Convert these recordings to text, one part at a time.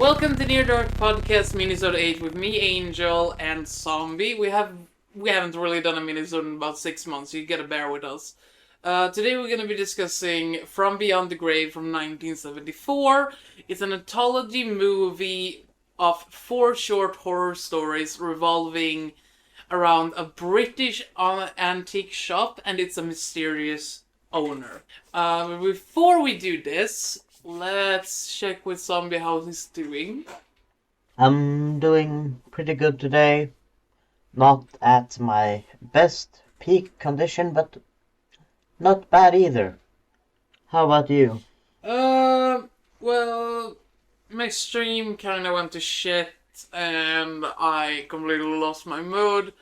Welcome to Near Dark Podcast Mini-sode 8 with me, Angel, and Zombie. We haven't really done a mini-sode in about 6 months, so you gotta bear with us. Today we're gonna be discussing From Beyond the Grave from 1974. It's an anthology movie of 4 short horror stories revolving around a British antique shop and it's a mysterious owner. Before we do this, let's check with Zombie how he's doing. I'm doing pretty good today. Not at my best peak condition, but not bad either. How about you? Well, my stream kinda went to shit and I completely lost my mood.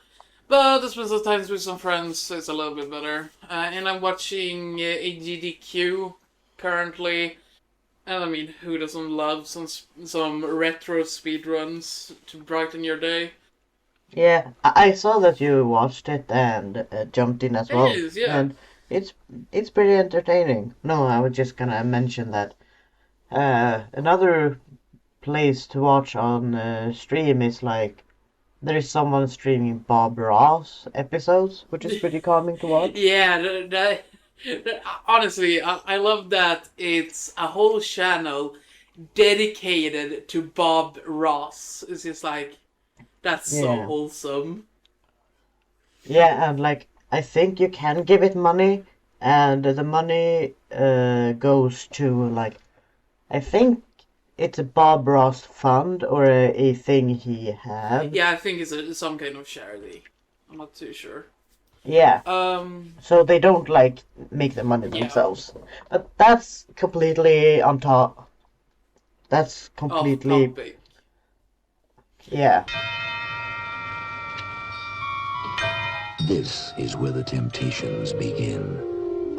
But I spent some time with some friends, so it's a little bit better. And I'm watching AGDQ currently. And I mean, who doesn't love some retro speedruns to brighten your day? Yeah, I saw that you watched it and jumped in as well. It is, yeah. And it's pretty entertaining. No, I was just gonna mention that another place to watch on stream is like there is someone streaming Bob Ross episodes, which is pretty calming to watch. Yeah, honestly, I love that it's a whole channel dedicated to Bob Ross. It's just like, that's so Yeah. wholesome. Yeah, and like I think you can give it money, and the money goes to like I think it's a Bob Ross fund or a thing he had. Yeah, I think it's some kind of charity. I'm not too sure. Yeah, so they don't like make the money Yeah. themselves, but that's completely on top. That's Off completely topic. yeah. This is where the temptations begin.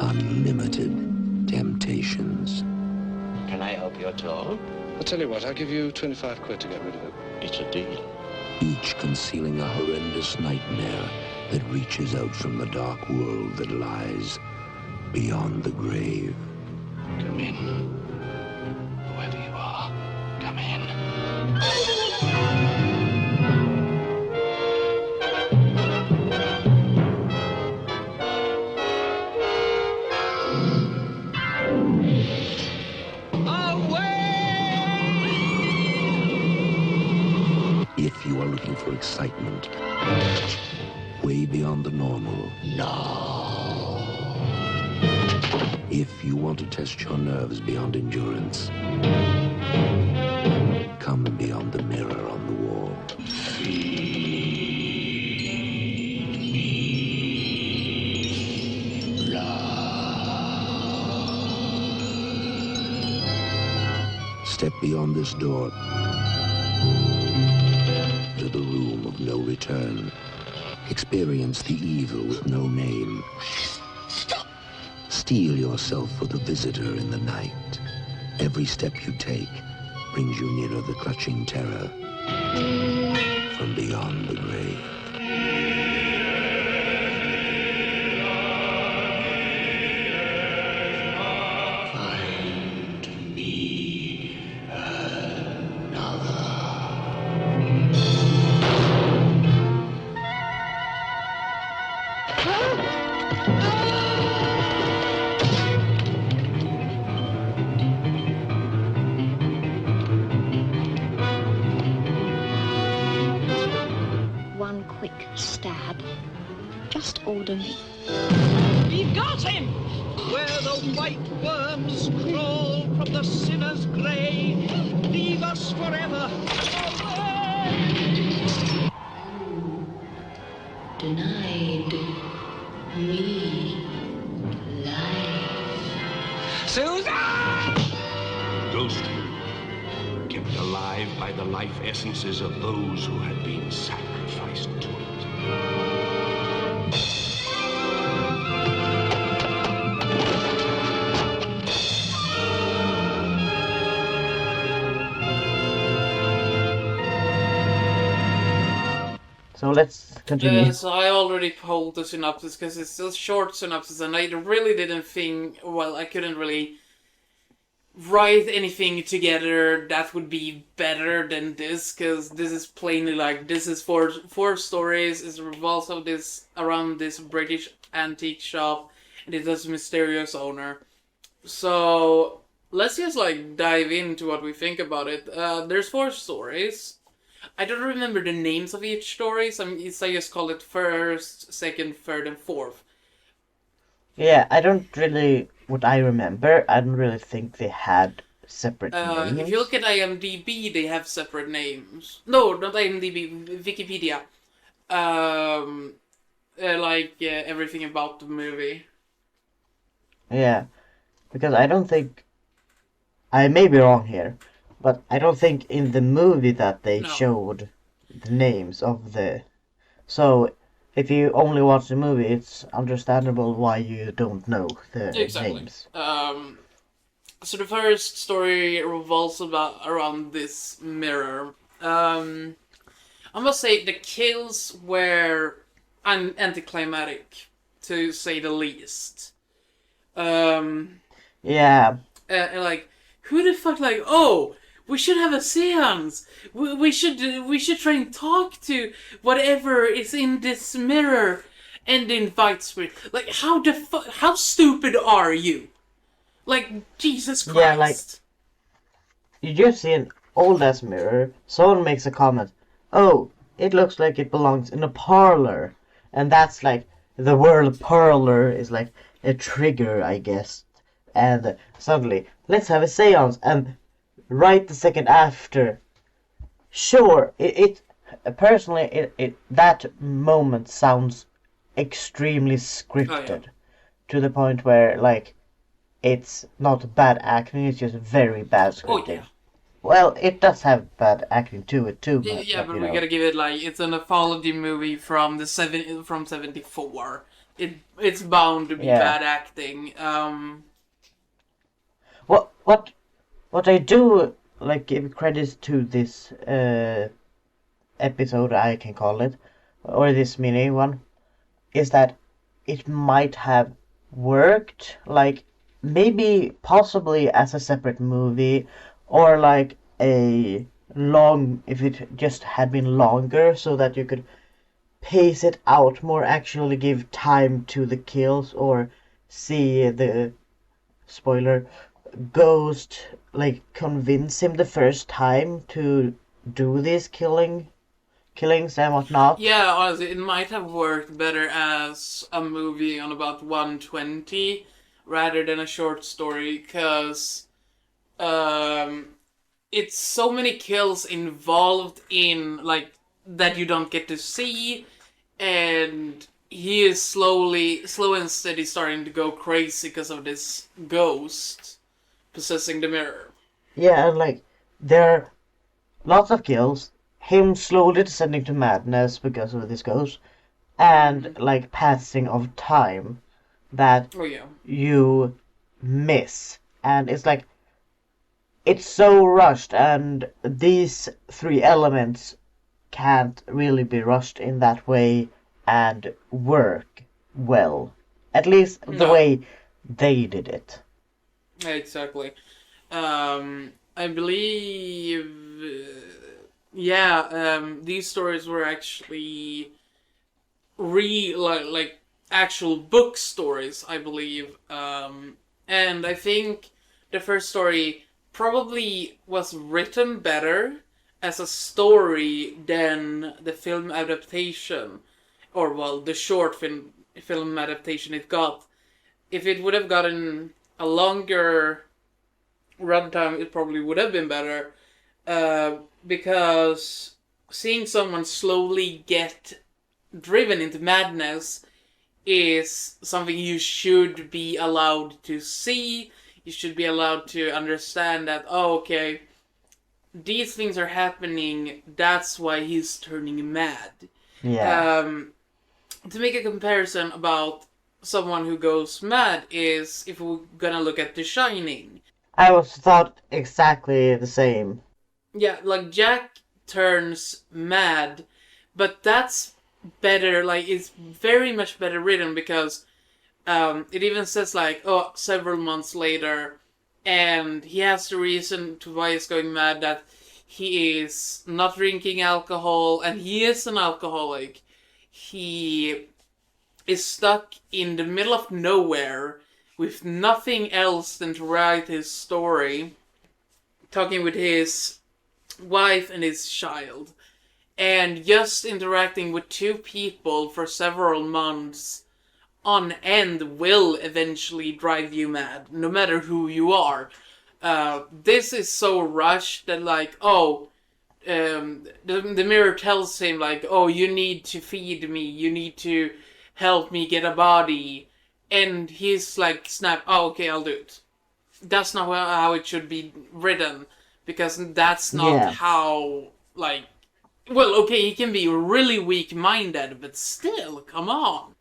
Unlimited temptations. Can I help you at all? I'll tell you what, I'll give you 25 quid to get rid of it. It's a deal. Each concealing a horrendous nightmare that reaches out from the dark world that lies beyond the grave. Come in. Whoever you are, come in. If you are looking for excitement, way beyond the normal. No. If you want to test your nerves beyond endurance, come beyond the mirror on the wall. Step beyond this door to the room of no return. Experience the evil with no name. Stop. Steel yourself for the visitor in the night. Every step you take brings you nearer the clutching terror from beyond the grave. Find me another. One quick stab. Just ordinary. We've got him! Where the white worms crawl from the sinner's grave, leave us forever. Denied me life. Susan! Ghost, kept alive by the life essences of those who had been sacrificed to it. So let's continue. So I already pulled the synopsis because it's still short synopsis and I really didn't think, well, I couldn't really write anything together that would be better than this, because this is plainly like, this is four stories, it revolves of this around this British antique shop, and it has a mysterious owner. So let's just like dive into what we think about it. There's 4 stories. I don't remember the names of each story, so I just call it first, second, third, and fourth. Yeah, I don't really. What I remember, I don't really think they had separate If names. you look at IMDb, they have separate names. No, not IMDb, Wikipedia. Everything about the movie. Yeah, because I don't think. I may be wrong here, but I don't think in the movie that they No. showed the names of the. So, if you only watch the movie, it's understandable why you don't know the Exactly. names. So the first story revolves around this mirror. I must say the kills were anticlimactic, to say the least. Yeah, Like, who the fuck, like, oh, we should have a seance. We should try and talk to whatever is in this mirror and invite spirit. Like, how stupid are you? Like, Jesus Christ. Yeah, like, you just see an old ass mirror, someone makes a comment, oh, it looks like it belongs in a parlor. And that's like, the word parlor is like a trigger, I guess. And suddenly, let's have a seance. And right the second after, sure, personally, that moment sounds extremely scripted. To the point where, like, it's not bad acting, it's just very bad scripting. Oh, yeah. Well, it does have bad acting to it too, but, Yeah, but you we know. gotta give it, like, it's an anthology movie from from 74. It's bound to be Yeah. bad acting. What I do like give credit to this episode, I can call it, or this mini one, is that it might have worked, like maybe possibly as a separate movie, or like a long, if it just had been longer, so that you could pace it out more, actually give time to the kills, or see the spoiler ghost like convince him the first time to do these killings and whatnot. Yeah, honestly, it might have worked better as a movie on about 120 rather than a short story, because it's so many kills involved in, like, that you don't get to see, and he is slow and steady starting to go crazy because of this ghost possessing the mirror. Yeah, and like there are lots of kills, him slowly descending to madness because of this ghost, and like passing of time that Oh yeah. you miss. And it's like it's so rushed, and these 3 elements can't really be rushed in that way and work well. At least the No. way they did it. Exactly. I believe, these stories were actually like actual book stories, I believe. And I think the first story probably was written better as a story than the film adaptation, or well, the short film adaptation it got. If it would have gotten a longer runtime, it probably would have been better, because seeing someone slowly get driven into madness is something you should be allowed to see. You should be allowed to understand that, oh, okay, these things are happening, that's why he's turning mad. Yeah. To make a comparison about someone who goes mad is if we're gonna look at The Shining. I was thought exactly the same. Yeah, like Jack turns mad, but that's better, like it's very much better written, because it even says like, oh, several months later, and he has the reason to why he's going mad, that he is not drinking alcohol, and he is an alcoholic. He is stuck in the middle of nowhere with nothing else than to write his story, talking with his wife and his child, and just interacting with two people for several months on end will eventually drive you mad, no matter who you are. This is so rushed that, like, the mirror tells him, like, oh, you need to feed me, you need to help me get a body. And he's like, snap, oh, okay, I'll do it. That's not how it should be written, because that's not Yeah. how, like, well, okay, he can be really weak-minded, but still, come on.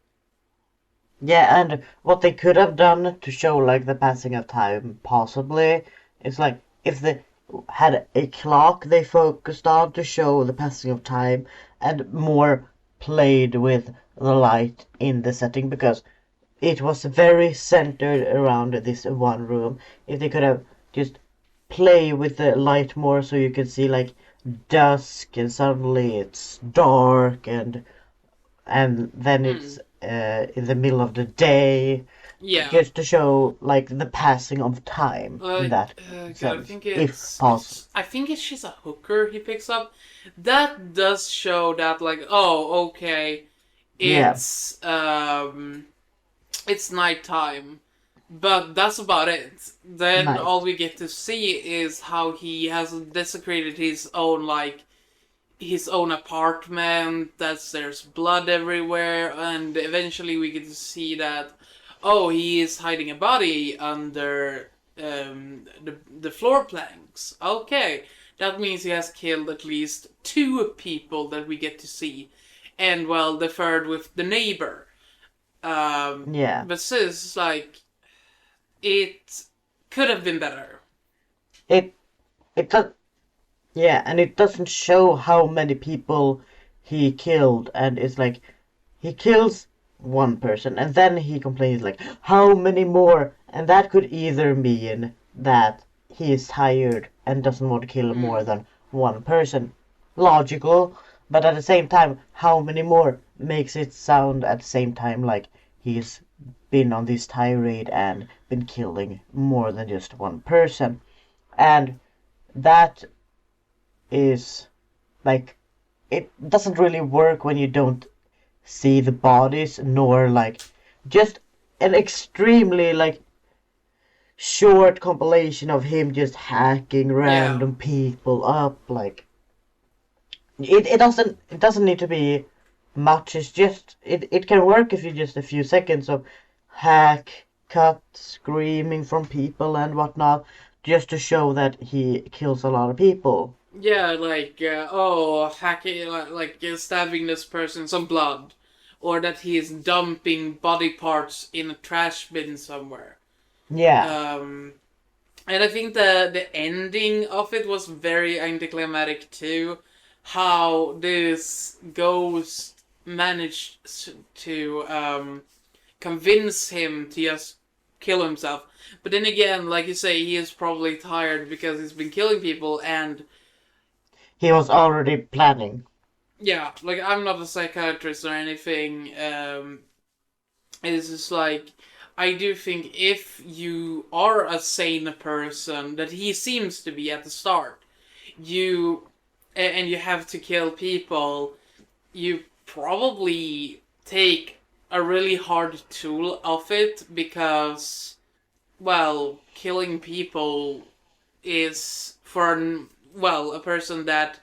Yeah, and what they could have done to show like the passing of time, possibly, is like if they had a clock they focused on to show the passing of time, and more played with the light in the setting, because it was very centered around this one room. If they could have just play with the light more, so you could see like dusk and suddenly it's dark, and then it's in the middle of the day, Yeah. just to show like the passing of time in that God, I sense, think if possible. I think it's just a hooker he picks up. That does show that, like, oh, okay, Yeah. it's nighttime, but that's about it. Then Night. all we get to see is how he has desecrated his own, like, his own apartment, that there's blood everywhere, and eventually we get to see that, oh, he is hiding a body under the floor planks. Okay, that means he has killed at least 2 people that we get to see, and, well, the third with the neighbor. Yeah. But sis, like, it could have been better. It it does. Yeah, and it doesn't show how many people he killed, and it's like he kills one person and then he complains like how many more, and that could either mean that he is tired and doesn't want to kill more than one person. Logical, but at the same time, how many more makes it sound at the same time like he's been on this tirade and been killing more than just one person. And that is like, it doesn't really work when you don't see the bodies, nor like just an extremely like short compilation of him just hacking random people up. Like it doesn't need to be much. It's just it can work if you just a few seconds of hack, cut, screaming from people and whatnot, just to show that he kills a lot of people. Yeah, like, hacking, like stabbing this person, some blood. Or that he is dumping body parts in a trash bin somewhere. Yeah. And I think the ending of it was very anticlimactic too. How this ghost managed to convince him to just kill himself. But then again, like you say, he is probably tired because he's been killing people, and he was already planning. Yeah, like, I'm not a psychiatrist or anything. It's just like, I do think if you are a sane person, that he seems to be at the start, and you have to kill people, you probably take a really hard tool of it, because, well, killing people is for, a person that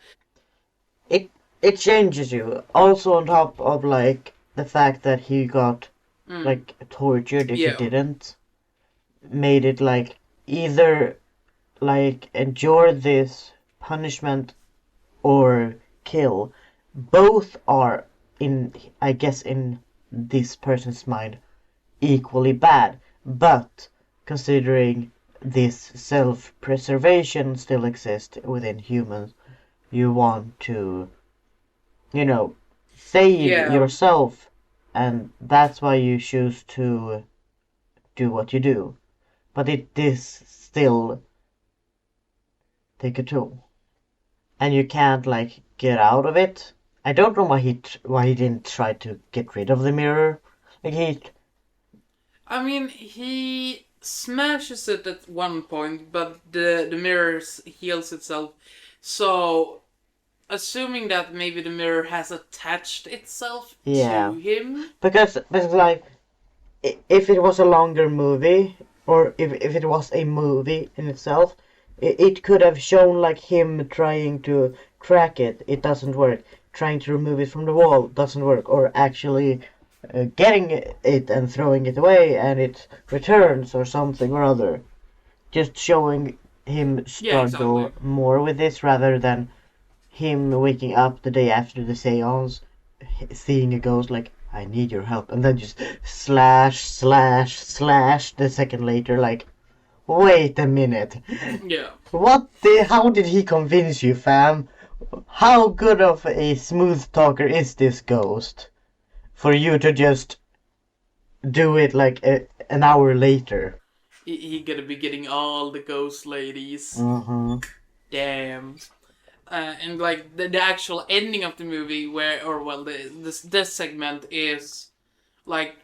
it changes you. Also on top of like the fact that he got like tortured if he didn't, made it like either like endure this punishment or kill. Both are, in I guess in this person's mind, equally bad, but considering this self-preservation still exists within humans, you want to, save yourself, and that's why you choose to do what you do. but it is still take a toll, and you can't like get out of it. I don't know why he didn't try to get rid of the mirror. Like I mean, he smashes it at one point, but the mirror heals itself. So, assuming that maybe the mirror has attached itself Yeah. to him. because like if it was a longer movie, or if it was a movie in itself, it could have shown like him trying to crack it. It doesn't work. Trying to remove it from the wall doesn't work. Or actually getting it and throwing it away and it returns or something or other. Just showing him struggle exactly. more with this rather than him waking up the day after the seance, seeing a ghost like, I need your help, and then just slash, slash, slash the second later, like, wait a minute. Yeah. How did he convince you, fam? How good of a smooth talker is this ghost? For you to just do it like an hour later. He gonna be getting all the ghost ladies. Mm-hmm. Damn. And like the actual ending of the movie, this segment is like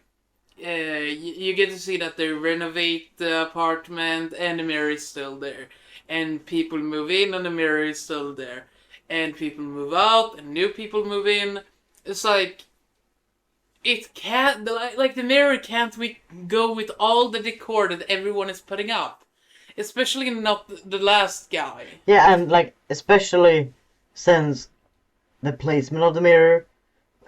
you get to see that they renovate the apartment and the mirror is still there, and people move in and the mirror is still there, and people move out and new people move in. It's like it can't like the mirror can't go with all the decor that everyone is putting up. Especially not the last guy. Yeah, and like especially since the placement of the mirror,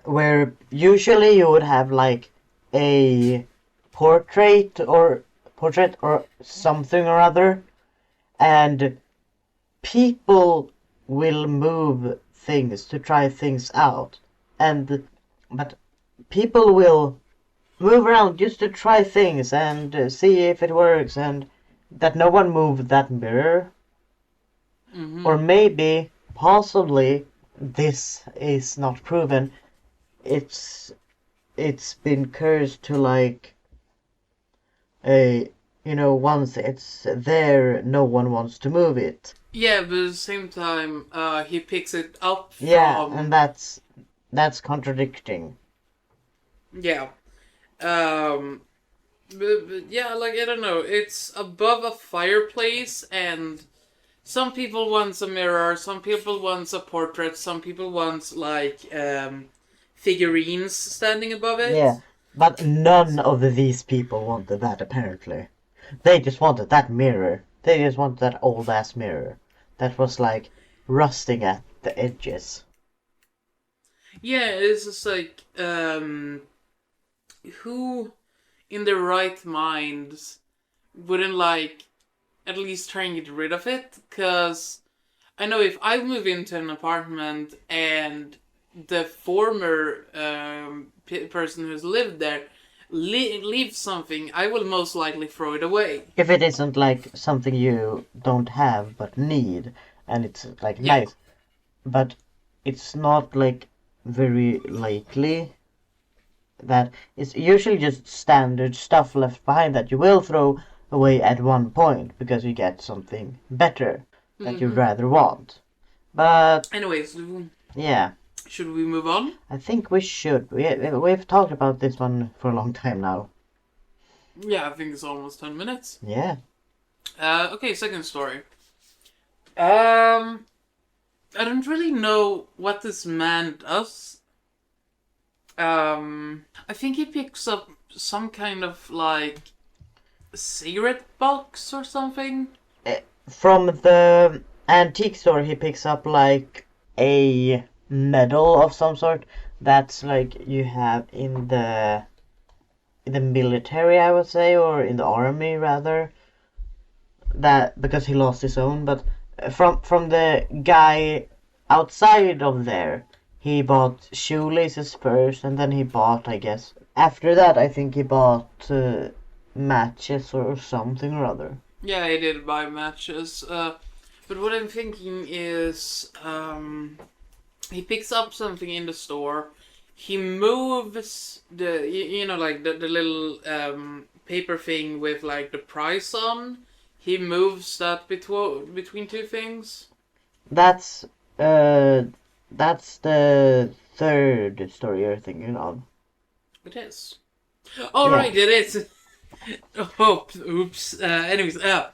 where usually you would have like a portrait or something or other, and people will move things to try things out, but people will move around just to try things and see if it works, and that no one moved that mirror. Mm-hmm. Or maybe, possibly, this is not proven. It's been cursed to like a once it's there, no one wants to move it. Yeah, but at the same time, he picks it up from... Yeah, and that's contradicting. Yeah. But yeah, like, I don't know, it's above a fireplace, and some people want a mirror, some people want a portrait, some people want, like, figurines standing above it. Yeah, but none of these people wanted that, apparently. They just wanted that mirror. They just wanted that old-ass mirror that was, like, rusting at the edges. Yeah, it's just like, who in their right minds wouldn't like at least try and get rid of it? Because I know if I move into an apartment and the former person who's lived there leaves something, I will most likely throw it away. If it isn't like something you don't have but need, and it's like nice, but it's not like very likely. That it's usually just standard stuff left behind that you will throw away at one point because you get something better that you'd rather want. But anyways, yeah, should we move on? I think we should. We've talked about this one for a long time now. Yeah, I think it's almost 10 minutes. Yeah. Okay, second story. I don't really know what this man does. I think he picks up some kind of, like, cigarette box or something. From the antique store, he picks up, like, a medal of some sort. That's, like, you have in the military, I would say, or in the army, rather. That, because he lost his own, but from the guy outside of there, he bought shoelaces first, and then he bought, I guess. After that, I think he bought matches or something or other. Yeah, he did buy matches. But what I'm thinking is, he picks up something in the store. He moves the, like the little paper thing with like the price on, he moves that between two things. That's the third story you're thinking of. It is. Oh, Yeah. right, it is. Oh, oops. Anyways, Fam.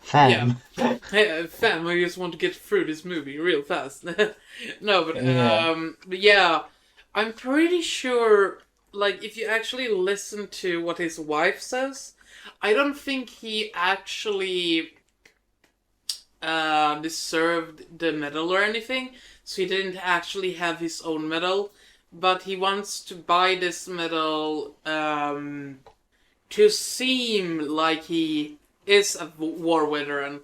yeah. Fam, I just want to get through this movie real fast. No, but, Yeah. but yeah, I'm pretty sure, like, if you actually listen to what his wife says, I don't think he actually deserved the medal or anything, so he didn't actually have his own medal, but he wants to buy this medal to seem like he is a war veteran,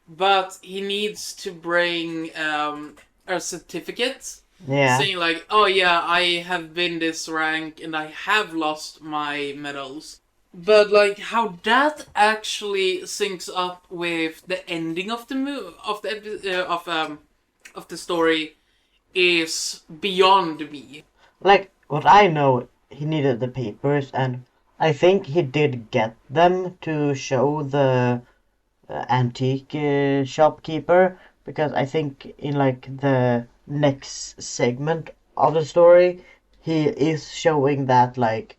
but he needs to bring a certificate Yeah. saying like, oh yeah, I have been this rank and I have lost my medals. But like how that actually syncs up with the ending of the of the story is beyond me. Like, what I know, he needed the papers, and I think he did get them to show the antique shopkeeper, because I think in like the next segment of the story, he is showing that like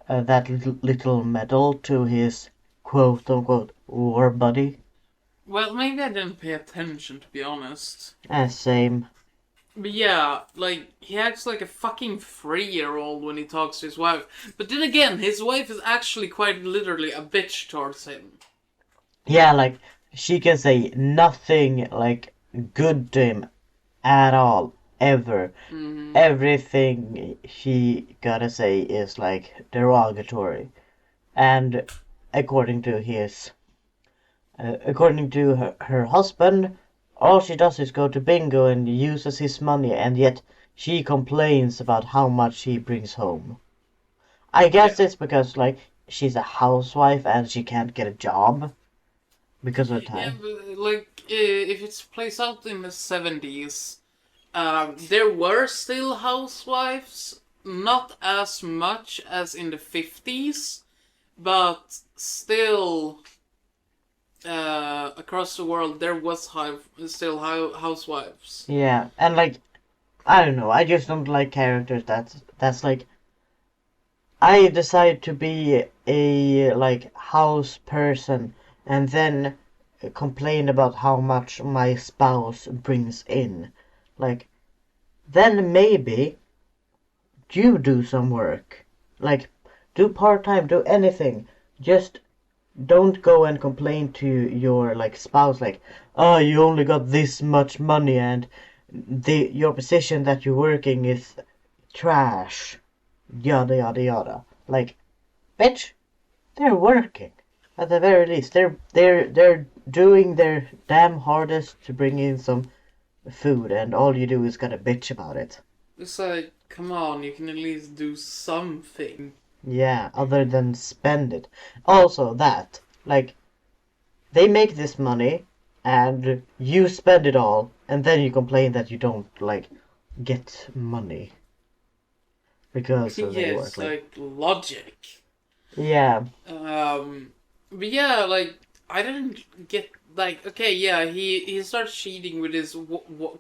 that little medal to his quote unquote war buddy. Well, maybe I didn't pay attention, to be honest. Same. But yeah, like, he acts like a fucking 3-year-old when he talks to his wife. But then again, his wife is actually quite literally a bitch towards him. Yeah, like she can say nothing like good to him at all, ever. Everything she gotta say is like derogatory. And according to her husband, all she does is go to bingo and uses his money, and yet she complains about how much he brings home. I guess Yeah. it's because like she's a housewife and she can't get a job because of the Yeah, time. but, like, if it's plays out in the 70s, there were still housewives, not as much as in the 50s, but still, across the world, there was still housewives. Yeah, and like I don't know, I just don't like characters that's like I decide to be a like house person and then complain about how much my spouse brings in. Like then maybe you do some work. Like do part-time, do anything. Just don't go and complain to your like spouse like, "Oh, you only got this much money and your position that you're working is trash." Yada yada yada. Like, bitch, they're working. At the very least, they're doing their damn hardest to bring in some food, and all you do is gotta bitch about it. It's like, come on, you can at least do something. Yeah, other than spend it. Also, that like they make this money, and you spend it all, and then you complain that you don't like get money because of their work. Yes, like logic. Yeah, But yeah, like I didn't get like okay, yeah, he starts cheating with his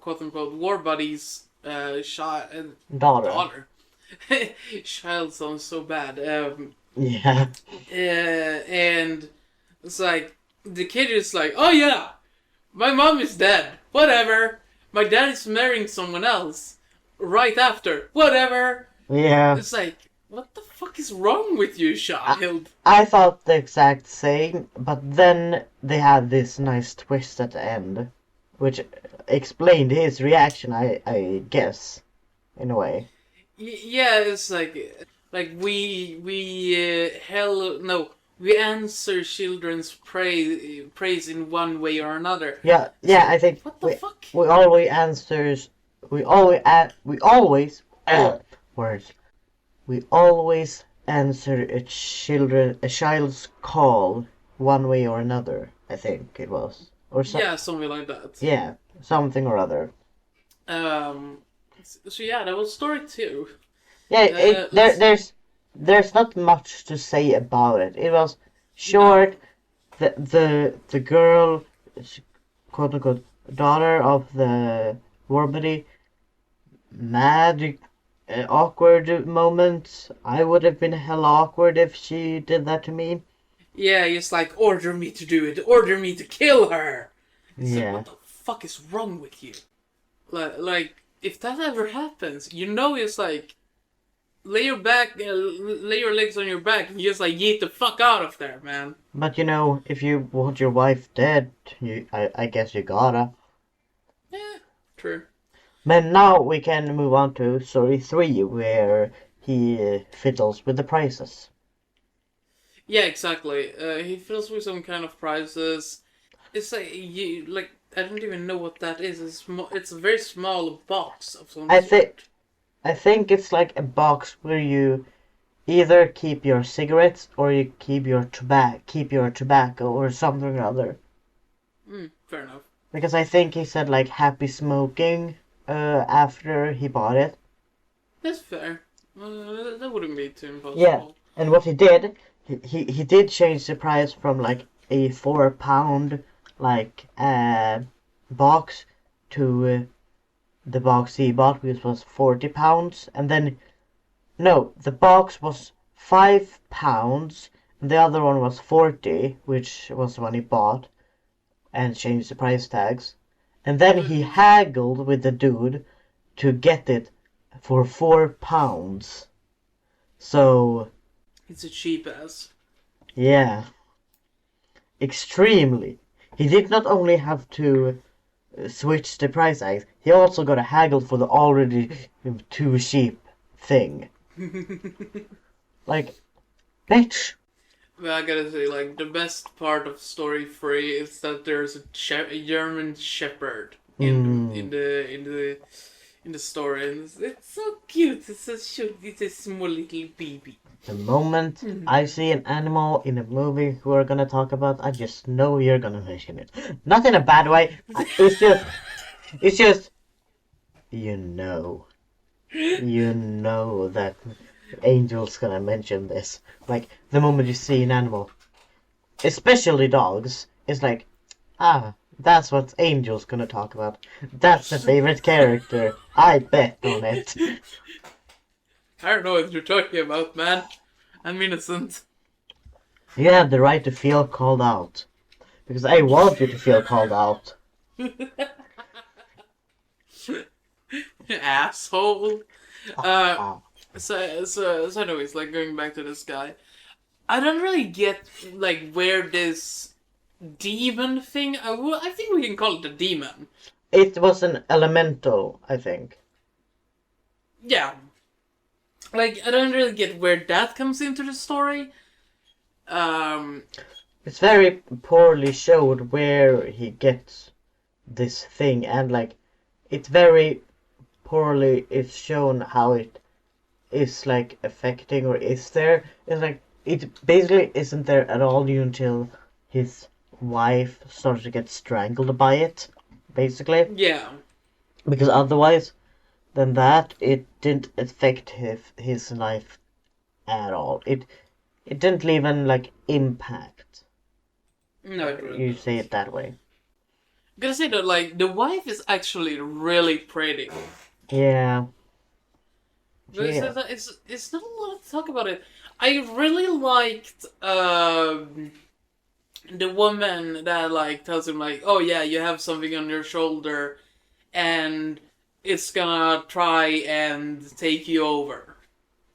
quote unquote war buddy's daughter. daughter. Child sounds so bad. Yeah. And it's like the kid is like, oh yeah, my mom is dead. Whatever. My dad is marrying someone else. Right after. Whatever. Yeah. It's like, what the fuck is wrong with you, child? I thought the exact same, but then they had this nice twist at the end, which explained his reaction, I guess, in a way. Yeah, it's like we answer children's praise in one way or another. Yeah, I think What the fuck? we always answers we always words. We always answer a child's call one way or another, I think it was. Or Yeah, something like that. Yeah, something or other. So yeah, that was story 2. Yeah, there's not much to say about it. It was Short, the girl, quote unquote, daughter of the Warbody, mad, awkward moments. I would have been hell awkward if she did that to me. Yeah, he's like, order me to do it, order me to kill her. It's like, Yeah. what the fuck is wrong with you? Like if that ever happens, it's like, lay your legs on your back, and you just like yeet the fuck out of there, man. But if you want your wife dead, I guess you gotta. Yeah, true. But now we can move on to story 3, where he fiddles with the prices. Yeah, exactly. He fills with some kind of prizes. It's like I don't even know what that is. It's a very small box of some sort. I think it's like a box where you either keep your cigarettes or you keep your tobacco or something or other. Fair enough. Because I think he said like happy smoking after he bought it. That's fair. That wouldn't be too impossible. Yeah, and what he did, he did change the price from like a £4 like box to the box he bought, which was £40, and then no, the box was £5, and the other one was 40, which was the one he bought, and changed the price tags, and then he haggled with the dude to get it for £4. So It's a cheap ass. yeah, extremely. He did not only have to switch the price tags, he also got a haggle for the already too cheap thing. Like, bitch. Well, I gotta say, like, the best part of story 3 is that there's a German Shepherd in the story, and it's so cute. It's a small little baby. The moment I see an animal in a movie we're gonna talk about, I just know you're gonna mention it. Not in a bad way. It's just, you know that Angel's gonna mention this. Like, the moment you see an animal, especially dogs, it's like, that's what Angel's gonna talk about. That's the favorite character. I bet on it. I don't know what you're talking about, man. I'm innocent. You have the right to feel called out. Because I want you to feel called out. Asshole. So anyways, like, going back to this guy, I don't really get like where this demon thing. I think we can call it a demon. It was an elemental, I think. Yeah. Like, I don't really get where that comes into the story. It's very poorly showed where he gets this thing, and like, it's very poorly is shown how it is like affecting or is there. It's like, it basically isn't there at all until his wife starts to get strangled by it, basically. Yeah. Because otherwise than that, it didn't affect his life at all. It didn't even like impact. No, it really You doesn't. say it that way. I'm gonna say that, like, the wife is actually really pretty. Yeah. But Yeah. it's not a lot to talk about it. I really liked the woman that like tells him like, oh yeah, you have something on your shoulder, and it's gonna try and take you over.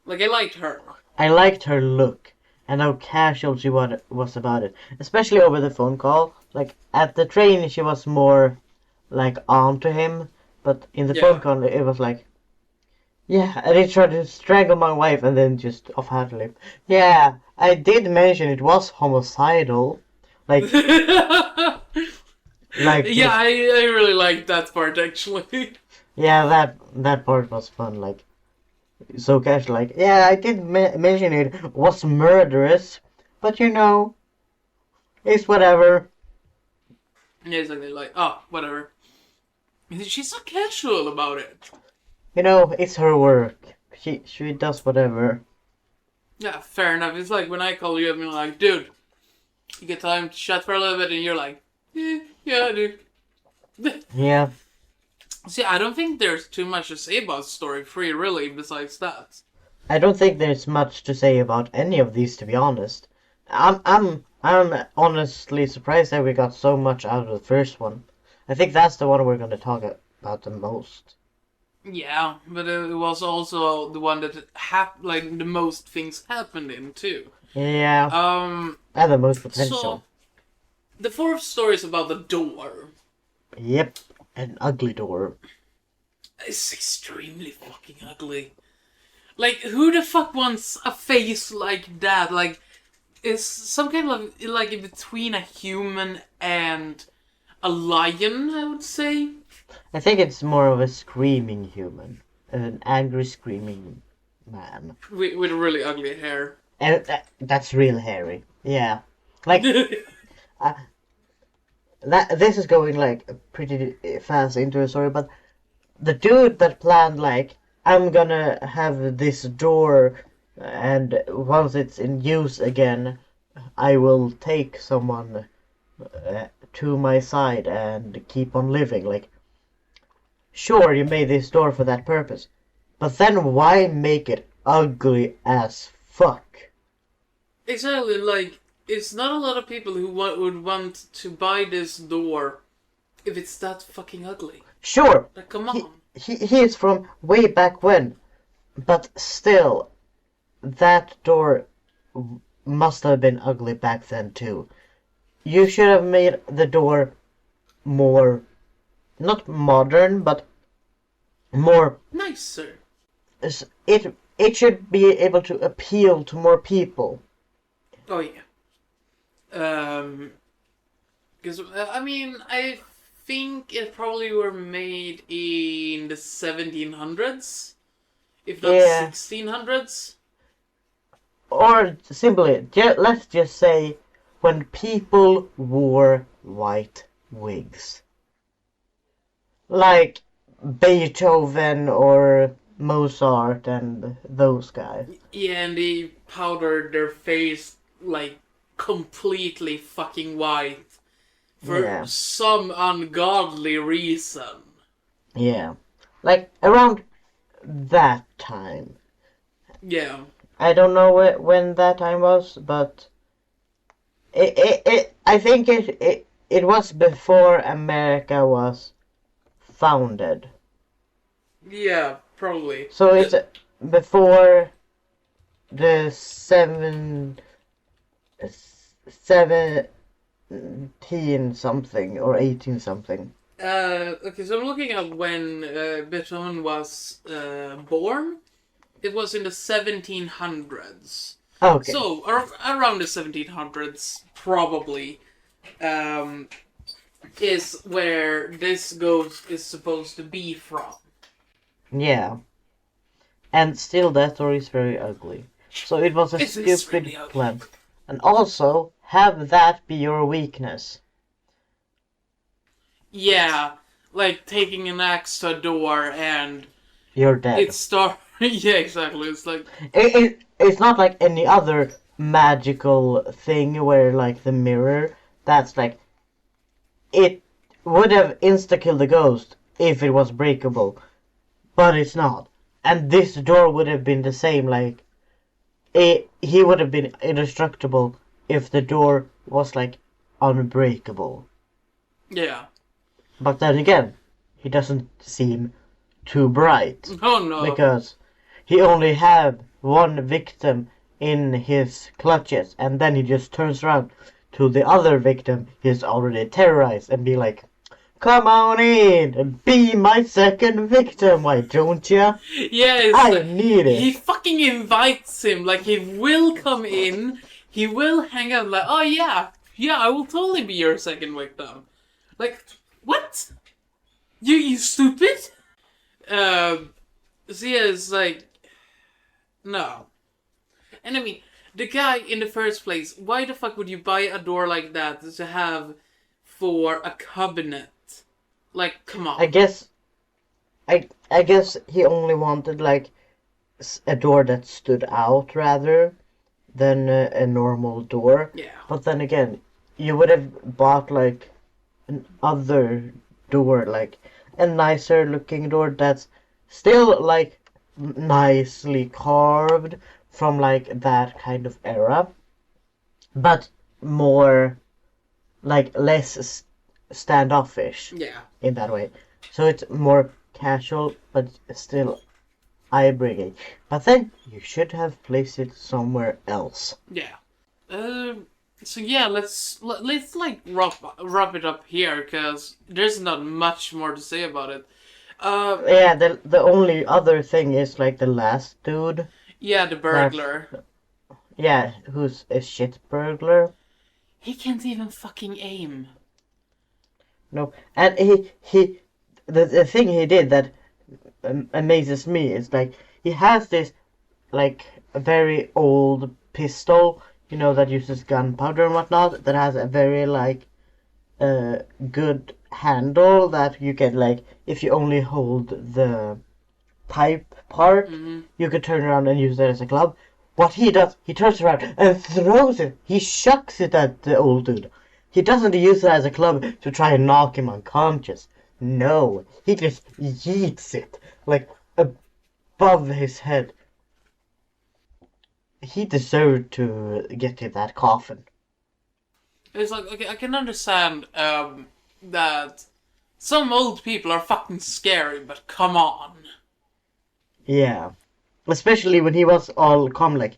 Like, I liked her. I liked her look and how casual she was about it, especially over the phone call. Like, at the train, she was more like on to him, but in the phone call, it was like, yeah, and he tried to strangle my wife and then just offhandedly, yeah, I did mention it was homicidal. Like, Yeah, like, I really liked that part actually. yeah, that part was fun. Like, so casual. Like, yeah, I did mention it was murderous, but it's whatever. Yeah, exactly. Like, oh, whatever. She's so casual about it. It's her work. She does whatever. Yeah, fair enough. It's like when I call you, I'm like, dude, You get time to chat for a little bit, and you're like, yeah, I do. Yeah. See, I don't think there's too much to say about story 3, really, besides that. I don't think there's much to say about any of these, to be honest. I'm honestly surprised that we got so much out of the first one. I think that's the one we're going to talk about the most. Yeah, but it was also the one that the most things happened in too. Yeah. And the most potential. So the fourth story is about the door. Yep, an ugly door. It's extremely fucking ugly. Like, who the fuck wants a face like that? Like, it's some kind of like in between a human and a lion, I would say. I think it's more of a screaming human, an angry screaming man. With really ugly hair. And that's real hairy. Yeah, like that. This is going like pretty fast into a story, but the dude that planned like I'm gonna have this door, and once it's in use again, I will take someone to my side and keep on living. Like, sure, you made this door for that purpose, but then why make it ugly as fuck? Exactly, like, it's not a lot of people who would want to buy this door if it's that fucking ugly. Sure, Like, come on. he is from way back when, but still, that door must have been ugly back then too. You should have made the door more, not modern, but more Nicer. it should be able to appeal to more people. Oh, yeah. Because, I mean, I think it probably were made in the 1700s, if not 1600s. Or simply, let's just say when people wore white wigs. Like Beethoven or Mozart and those guys. Yeah, and they powdered their face, like, completely fucking white. For some ungodly reason. Yeah. Like, around that time. Yeah. I don't know when that time was, but I think it was before America was founded. Yeah, probably. So it's before the 17 something or 18 something. Okay, so I'm looking at when Beethoven was born. It was in the 1700s. Okay. So, around the 1700s, probably, is where this ghost is supposed to be from. Yeah. And still that story is very ugly. So it was a stupid really plan. And also, have that be your weakness. Yeah, like taking an axe to a door and You're dead. Yeah, exactly. It's like It's not like any other magical thing where like the mirror. That's like it would have insta-killed the ghost if it was breakable, but it's not. And this door would have been the same. Like he would have been indestructible if the door was like unbreakable. yeah. But then again, he doesn't seem too bright. Oh no. Because he only had one victim in his clutches, and then he just turns around to the other victim he's already terrorized and be like, "Come on in and be my second victim, why don't ya? Yeah, it's I like, need it." he fucking invites him. Like, he will come in, he will hang out, like, oh yeah, I will totally be your second victim. Like, what? You stupid? So yeah, it's like, no. And I mean, the guy in the first place, why the fuck would you buy a door like that to have for a cabinet? Like, come on. I guess he only wanted like a door that stood out rather, than a normal door. Yeah. But then again, you would have bought like another door, like a nicer looking door that's still like nicely carved from like that kind of era, but more like less standoffish Yeah. in that way. So it's more casual, but still eye-breaking. But then you should have placed it somewhere else. Yeah. So yeah, let's like wrap it up here, because there's not much more to say about it. Yeah, the only other thing is like the last dude. Yeah, the burglar. Yeah, who's a shit burglar. He can't even fucking aim. No, and the thing he did that amazes me is like he has this like a very old pistol, you know, that uses gunpowder and whatnot, that has a very like good handle that you can like, if you only hold the pipe part, you could turn around and use it as a club. What he does, he turns around and throws it. He shucks it at the old dude. He doesn't use it as a club to try and knock him unconscious. No, he just yeets it like above his head. He deserved to get in that coffin. It's like, okay, I can understand that some old people are fucking scary, but come on. Yeah. Especially when he was all calm, like,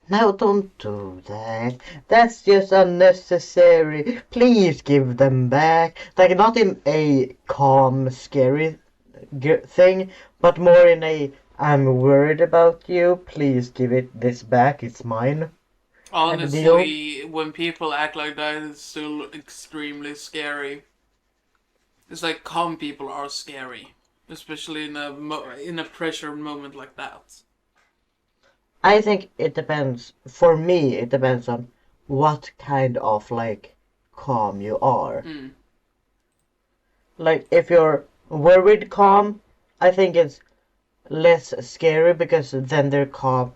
"No, don't do that. That's just unnecessary. Please give them back." Like, not in a calm, scary thing, but more in a, "I'm worried about you. Please give this back. It's mine." Honestly, when people act like that, it's still extremely scary. It's like calm people are scary, especially in a pressure moment like that. I think it depends. For me, it depends on what kind of like calm you are. Like if you're worried calm, I think it's less scary because then they're calm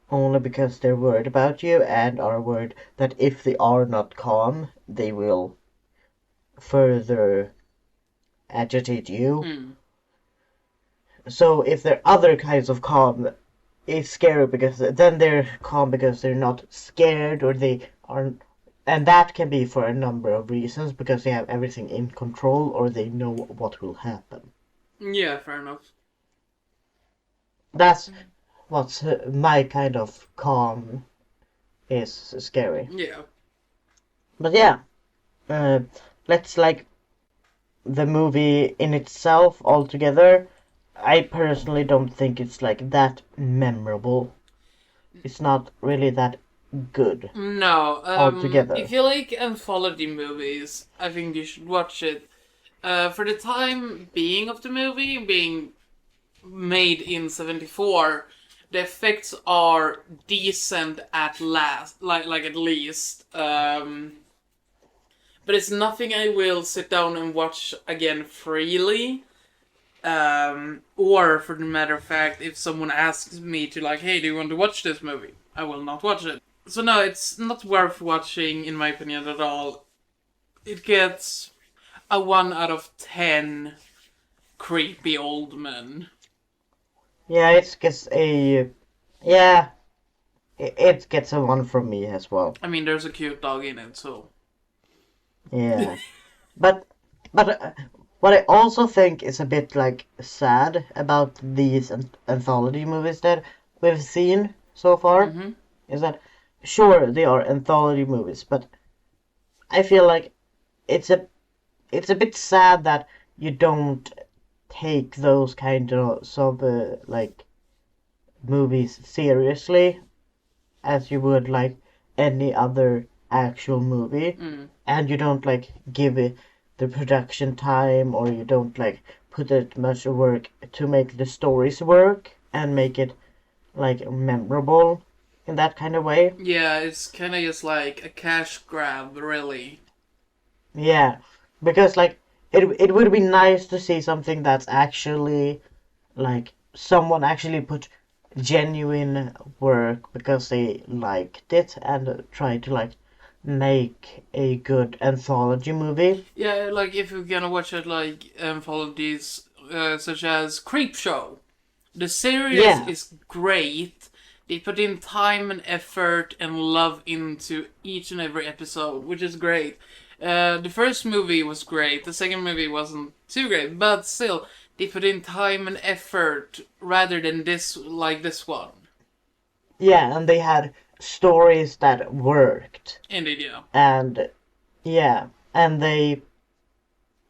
only because they're worried about you and are worried that if they are not calm, they will further agitate you. So if there are other kinds of calm, it's scary because then they're calm because they're not scared or they aren't, and that can be for a number of reasons, because they have everything in control or they know what will happen. Yeah, fair enough. That's what's my kind of calm is scary. Yeah. But yeah, let's like the movie in itself altogether. I personally don't think it's like that memorable. It's not really that good. No, Altogether. if you like anthology movies, I think you should watch it. For the time being of the movie, being made in 74, the effects are decent at last, like at least. But it's nothing I will sit down and watch again freely. Or for the matter of fact, if someone asks me to like, "Hey, do you want to watch this movie?" I will not watch it. So no, it's not worth watching in my opinion at all. It gets a 1 out of 10 creepy old men. Yeah, it gets a yeah. It gets a 1 from me as well. I mean, there's a cute dog in it, so Yeah, but what I also think is a bit like sad about these anthology movies that we've seen so far is that sure they are anthology movies, but I feel like it's a bit sad that you don't take those kind of like movies seriously as you would like any other actual movie, and you don't like give it the production time, or you don't like put that much work to make the stories work and make it like memorable in that kind of way. yeah, it's kind of just like a cash grab, really. Yeah, because like it would be nice to see something that's actually like someone actually put genuine work because they liked it and tried to like make a good anthology movie. Yeah, like if you're gonna watch it, like anthologies such as Creepshow, the series Yeah. is great. They put in time and effort and love into each and every episode, which is great. The first movie was great. The second movie wasn't too great, but still, they put in time and effort rather than this one. Yeah, and they had stories that worked. Indeed, yeah. And yeah, and they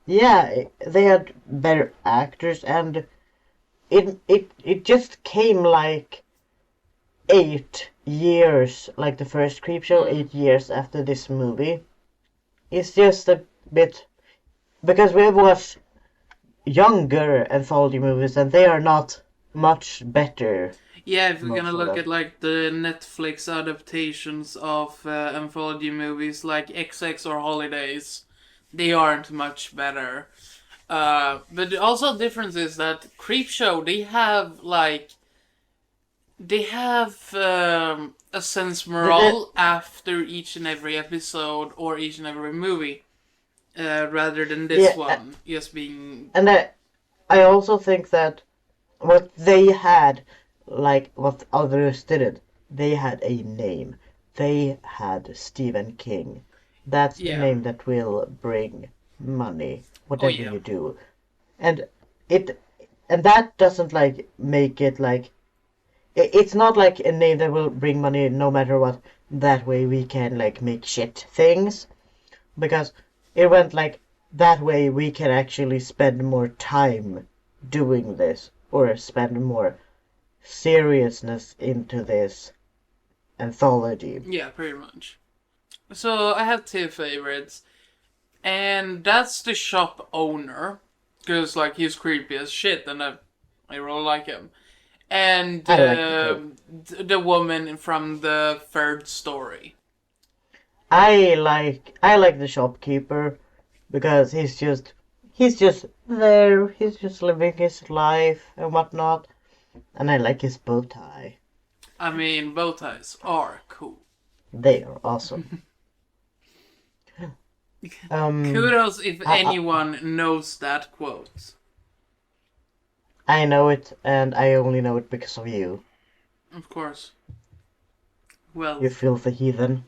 had better actors, and it just came like 8 years, like the first Creepshow, 8 years after this movie. It's just a bit because we have watched younger anthology movies and they are not much better. Yeah, if we're Most gonna of look them. at like the Netflix adaptations of anthology movies like XX or Holidays, they aren't much better. But also the difference is that Creepshow, they have a sense moral after each and every episode or each and every movie, rather than this Yeah, one just being. and I also think that what they had, like what others didn't, they had a name. They had Stephen King. That's a Yeah. name that will bring money, Oh whatever yeah. you do. And it and that doesn't like make it like it's not like a name that will bring money no matter what. That way we can like make shit things because it went like that way we can actually spend more time doing this or spend more seriousness into this anthology. Yeah, pretty much. So I have two favorites, and that's the shop owner, because like he's creepy as shit, and I really like him. And I like it too. the woman from the third story. I like the shopkeeper because he's just there, he's just living his life and whatnot, and I like his bow tie. I mean, bow ties are cool. They are awesome. Kudos if I, anyone knows that quote. I know it, and I only know it because of you. Of course. Well, You filthy heathen.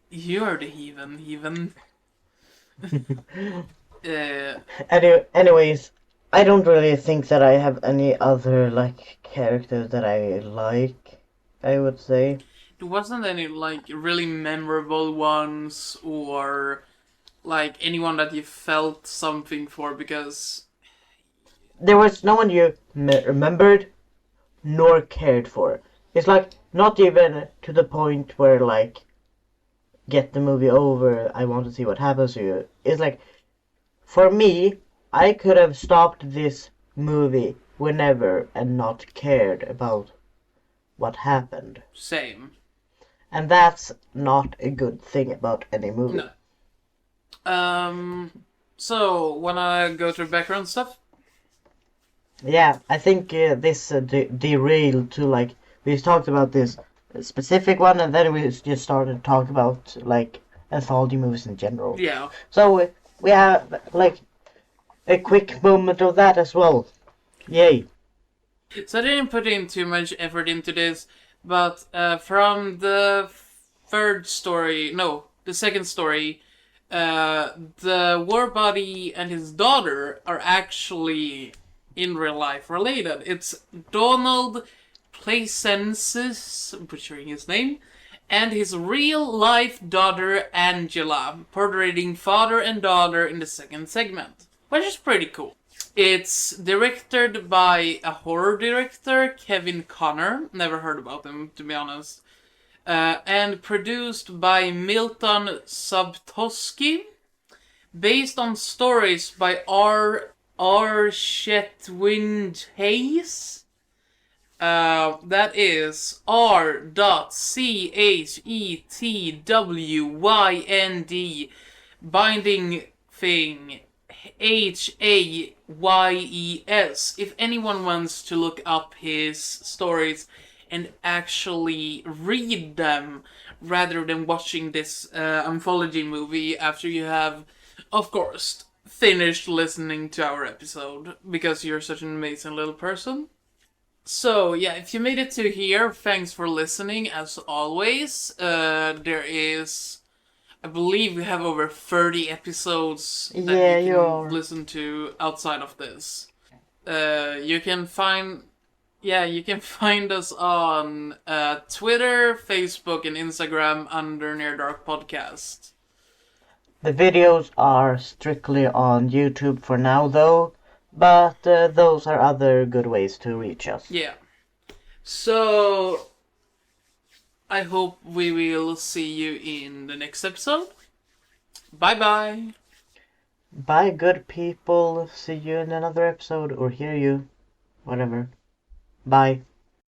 you're the heathen. Anyways, I don't really think that I have any other like characters that I like. I would say There wasn't any like really memorable ones or like anyone that you felt something for because there was no one you remembered nor cared for. It's like not even to the point where like get the movie over. I want to see what happens to you. It's like for me, I could have stopped this movie whenever and not cared about what happened. same. And that's not a good thing about any movie. No. So wanna go through background stuff? Yeah, I think this derailed to like we talked about this specific one, and then we just started to talk about like anthology movies in general. Yeah. So we have like a quick moment of that as well. Yay! So I didn't put in too much effort into this, but from the second story, the war body and his daughter are actually in real life related. It's Donald Placensis, butchering his name, and his real life daughter Angela, portraying father and daughter in the second segment, which is pretty cool. It's directed by a horror director, Kevin Connor. Never heard about him, to be honest. And produced by Milton Subtosky. Based on stories by R. Chetwynd Hayes. That is R.CHETWYND binding thing Hayes. If anyone wants to look up his stories, and actually read them rather than watching this anthology movie after you have, of course, finished listening to our episode, because you're such an amazing little person. So, yeah, if you made it to here, thanks for listening, as always. There is, I believe we have over 30 episodes that Yeah, you can you're... listen to outside of this. You can find us on Twitter, Facebook, and Instagram under Near Dark Podcast. The videos are strictly on YouTube for now, though, but those are other good ways to reach us. Yeah. So, I hope we will see you in the next episode. Bye-bye. Bye, good people. See you in another episode, or hear you. Whatever. Bye.